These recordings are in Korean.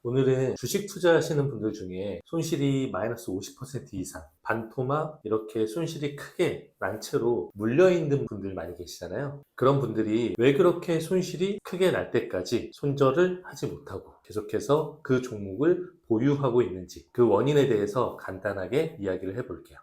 오늘은 주식 투자하시는 분들 중에 손실이 마이너스 50% 이상, 반토막 이렇게 손실이 크게 난 채로 물려있는 분들 많이 계시잖아요. 그런 분들이 왜 그렇게 손실이 크게 날 때까지 손절을 하지 못하고 계속해서 그 종목을 보유하고 있는지 그 원인에 대해서 간단하게 이야기를 해볼게요.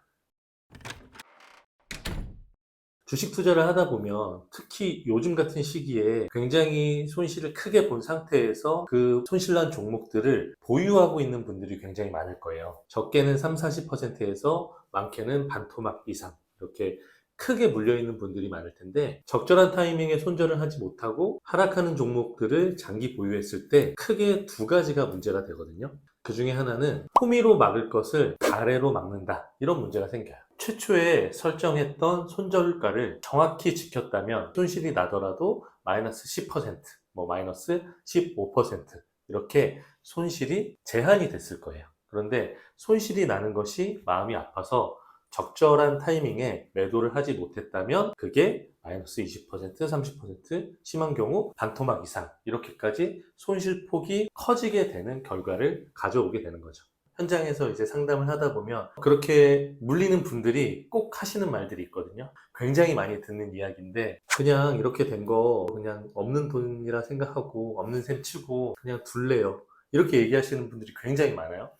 주식 투자를 하다 보면 특히 요즘 같은 시기에 굉장히 손실을 크게 본 상태에서 그 손실난 종목들을 보유하고 있는 분들이 굉장히 많을 거예요. 적게는 3, 40%에서 많게는 반토막 이상 이렇게 크게 물려있는 분들이 많을 텐데 적절한 타이밍에 손절을 하지 못하고 하락하는 종목들을 장기 보유했을 때 크게 두 가지가 문제가 되거든요. 그 중에 하나는 호미로 막을 것을 가래로 막는다, 이런 문제가 생겨요. 최초에 설정했던 손절가를 정확히 지켰다면 손실이 나더라도 마이너스 10%, 마이너스 15% 이렇게 손실이 제한이 됐을 거예요. 그런데 손실이 나는 것이 마음이 아파서 적절한 타이밍에 매도를 하지 못했다면 그게 마이너스 20%, 30%, 심한 경우 반토막 이상 이렇게까지 손실폭이 커지게 되는 결과를 가져오게 되는 거죠. 현장에서 이제 상담을 하다 보면 그렇게 물리는 분들이 꼭 하시는 말들이 있거든요. 굉장히 많이 듣는 이야기인데 그냥 이렇게 된 거 그냥 없는 돈이라 생각하고 없는 셈 치고 그냥 둘래요, 이렇게 얘기하시는 분들이 굉장히 많아요.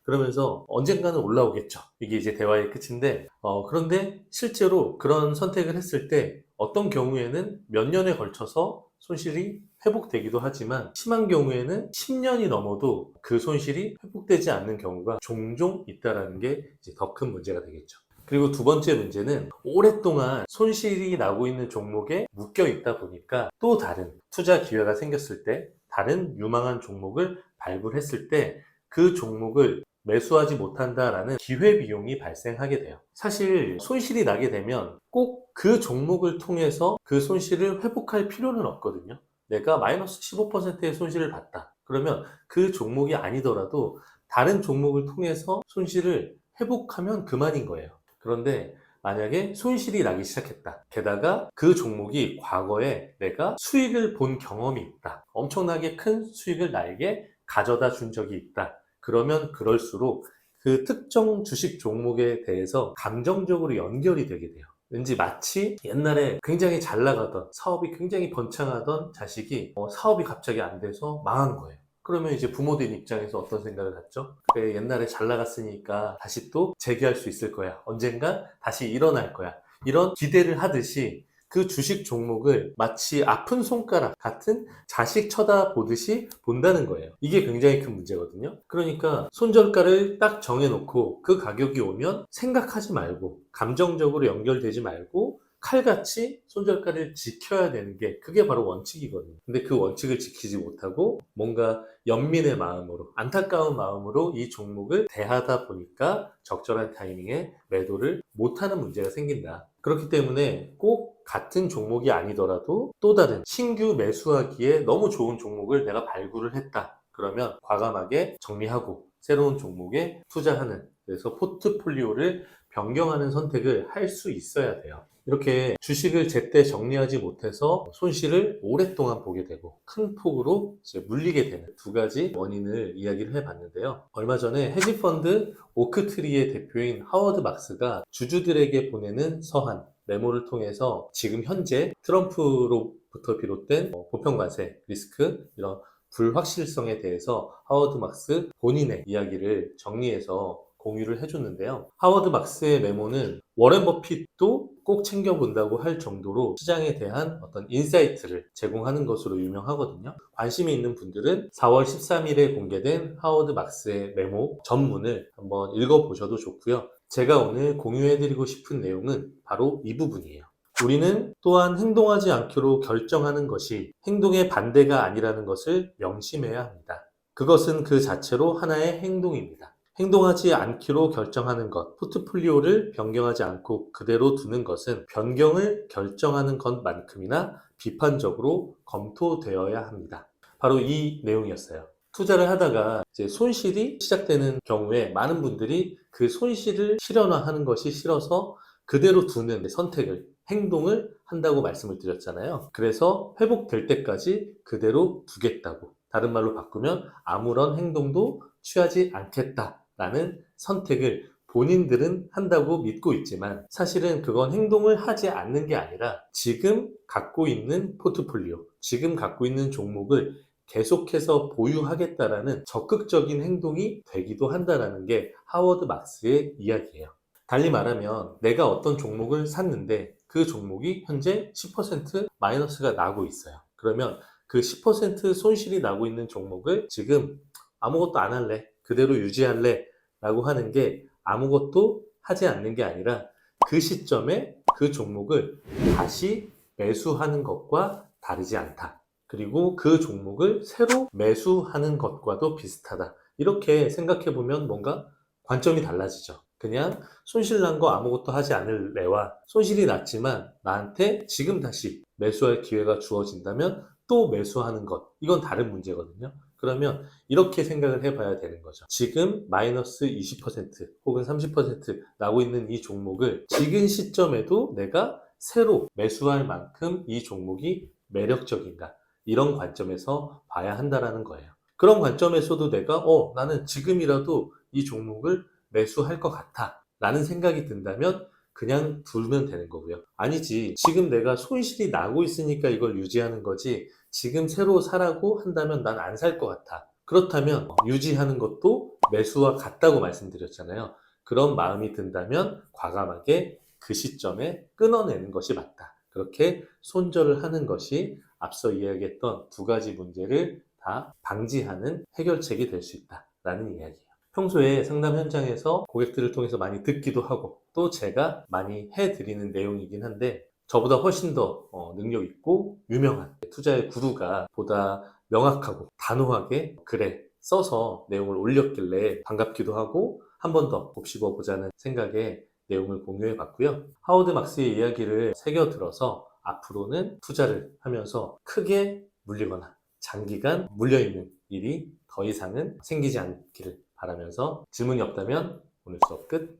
그러면서 언젠가는 올라오겠죠. 이게 이제 대화의 끝인데, 그런데 실제로 그런 선택을 했을 때 어떤 경우에는 몇 년에 걸쳐서 손실이 회복되기도 하지만 심한 경우에는 10년이 넘어도 그 손실이 회복되지 않는 경우가 종종 있다는 게 더 큰 문제가 되겠죠. 그리고 두 번째 문제는 오랫동안 손실이 나고 있는 종목에 묶여 있다 보니까 또 다른 투자 기회가 생겼을 때, 다른 유망한 종목을 발굴했을 때 그 종목을 매수하지 못한다라는 기회비용이 발생하게 돼요. 사실 손실이 나게 되면 꼭 그 종목을 통해서 그 손실을 회복할 필요는 없거든요. 내가 마이너스 15%의 손실을 봤다, 그러면 그 종목이 아니더라도 다른 종목을 통해서 손실을 회복하면 그만인 거예요. 그런데 만약에 손실이 나기 시작했다, 게다가 그 종목이 과거에 내가 수익을 본 경험이 있다, 엄청나게 큰 수익을 나에게 가져다 준 적이 있다, 그러면 그럴수록 그 특정 주식 종목에 대해서 감정적으로 연결이 되게 돼요. 왠지 마치 옛날에 굉장히 잘 나가던, 사업이 굉장히 번창하던 자식이 사업이 갑자기 안 돼서 망한 거예요. 그러면 이제 부모들 입장에서 어떤 생각을 갖죠? 그래, 옛날에 잘 나갔으니까 다시 또 재기할 수 있을 거야, 언젠가 다시 일어날 거야, 이런 기대를 하듯이 그 주식 종목을 마치 아픈 손가락 같은 자식 쳐다보듯이 본다는 거예요. 이게 굉장히 큰 문제거든요. 그러니까 손절가를 딱 정해놓고 그 가격이 오면 생각하지 말고, 감정적으로 연결되지 말고 칼같이 손절가를 지켜야 되는 게, 그게 바로 원칙이거든요. 근데 그 원칙을 지키지 못하고 뭔가 연민의 마음으로, 안타까운 마음으로 이 종목을 대하다 보니까 적절한 타이밍에 매도를 못하는 문제가 생긴다. 그렇기 때문에 꼭 같은 종목이 아니더라도 또 다른 신규 매수하기에 너무 좋은 종목을 내가 발굴을 했다, 그러면 과감하게 정리하고 새로운 종목에 투자하는, 그래서 포트폴리오를 변경하는 선택을 할 수 있어야 돼요. 이렇게 주식을 제때 정리하지 못해서 손실을 오랫동안 보게 되고 큰 폭으로 이제 물리게 되는 두 가지 원인을 이야기를 해봤는데요. 얼마 전에 헤지펀드 오크트리의 대표인 하워드 막스가 주주들에게 보내는 서한, 메모를 통해서 지금 현재 트럼프로부터 비롯된 보편관세 리스크, 이런 불확실성에 대해서 하워드 막스 본인의 이야기를 정리해서 공유를 해줬는데요. 하워드 막스의 메모는 워렌 버핏도 꼭 챙겨본다고 할 정도로 시장에 대한 어떤 인사이트를 제공하는 것으로 유명하거든요. 관심이 있는 분들은 4월 13일에 공개된 하워드 막스의 메모 전문을 한번 읽어보셔도 좋고요. 제가 오늘 공유해드리고 싶은 내용은 바로 이 부분이에요. 우리는 또한 행동하지 않기로 결정하는 것이 행동의 반대가 아니라는 것을 명심해야 합니다. 그것은 그 자체로 하나의 행동입니다. 행동하지 않기로 결정하는 것, 포트폴리오를 변경하지 않고 그대로 두는 것은 변경을 결정하는 것만큼이나 비판적으로 검토되어야 합니다. 바로 이 내용이었어요. 투자를 하다가 이제 손실이 시작되는 경우에 많은 분들이 그 손실을 실현화하는 것이 싫어서 그대로 두는 선택을, 행동을 한다고 말씀을 드렸잖아요. 그래서 회복될 때까지 그대로 두겠다고. 다른 말로 바꾸면 아무런 행동도 취하지 않겠다라는 선택을 본인들은 한다고 믿고 있지만 사실은 그건 행동을 하지 않는 게 아니라 지금 갖고 있는 포트폴리오, 지금 갖고 있는 종목을 계속해서 보유하겠다라는 적극적인 행동이 되기도 한다는 게 하워드 막스의 이야기예요. 달리 말하면 내가 어떤 종목을 샀는데 그 종목이 현재 10% 마이너스가 나고 있어요. 그러면 그 10% 손실이 나고 있는 종목을 지금 아무것도 안 할래, 그대로 유지할래 라고 하는 게 아무것도 하지 않는 게 아니라 그 시점에 그 종목을 다시 매수하는 것과 다르지 않다. 그리고 그 종목을 새로 매수하는 것과도 비슷하다. 이렇게 생각해 보면 뭔가 관점이 달라지죠. 그냥 손실 난 거 아무것도 하지 않을래와 손실이 났지만 나한테 지금 다시 매수할 기회가 주어진다면 또 매수하는 것. 이건 다른 문제거든요. 그러면 이렇게 생각을 해봐야 되는 거죠. 지금 마이너스 20% 혹은 30% 나고 있는 이 종목을 지금 시점에도 내가 새로 매수할 만큼 이 종목이 매력적인가? 이런 관점에서 봐야 한다는 거예요. 그런 관점에서도 내가 나는 지금이라도 이 종목을 매수할 것 같아 라는 생각이 든다면 그냥 두면 되는 거고요. 아니지, 지금 내가 손실이 나고 있으니까 이걸 유지하는 거지 지금 새로 사라고 한다면 난 안 살 것 같아. 그렇다면 유지하는 것도 매수와 같다고 말씀드렸잖아요. 그런 마음이 든다면 과감하게 그 시점에 끊어내는 것이 맞다. 그렇게 손절을 하는 것이 앞서 이야기했던 두 가지 문제를 다 방지하는 해결책이 될 수 있다라는 이야기예요. 평소에 상담 현장에서 고객들을 통해서 많이 듣기도 하고 또 제가 많이 해드리는 내용이긴 한데 저보다 훨씬 더 능력 있고 유명한 투자의 구루가 보다 명확하고 단호하게 글에 써서 내용을 올렸길래 반갑기도 하고 한 번 더 곱씹어 보자는 생각에 내용을 공유해 봤고요. 하워드 막스의 이야기를 새겨 들어서 앞으로는 투자를 하면서 크게 물리거나 장기간 물려있는 일이 더 이상은 생기지 않기를 바라면서 질문이 없다면 오늘 수업 끝.